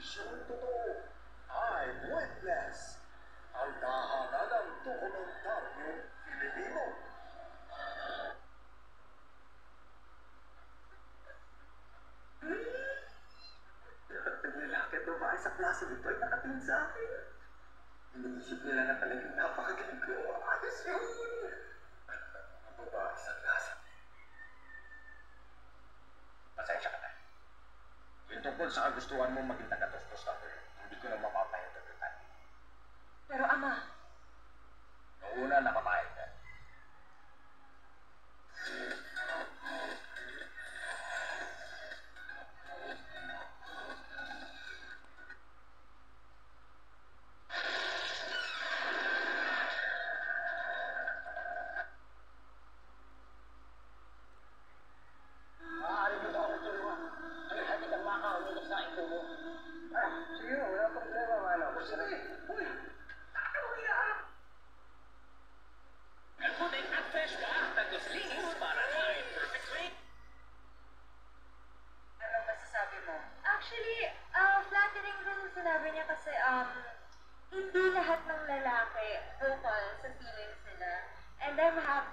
serbisyong totoo. Eyewitness. Ang tahananang dokumentaryo Pilipino. Lahat ng lalaki at babae sa klase nito ay nakatingin sa akin. Iniisip nila na talagang napakagaling ko. Ayos yun! Ang babae sa klase. Pasensya ka na. Yung tungkol sa kagustuhan mo maging taga-tostos ako, hindi ko na mapapahintutan. Pero Ama, Noong una, napapayag ka. Maaari mo ba akong tulungan? Ay, hatid ang makaumilos sa aking tubo. Sige, wala pang problema, mano. Sige, uy! Puting at fresh pa, tagos linis para kain perfectly. ano masasabi mo? Actually, flattering rin yung sinabi niya kasi, hindi lahat ng lalaki vocal sa feelings nila. And I'm happy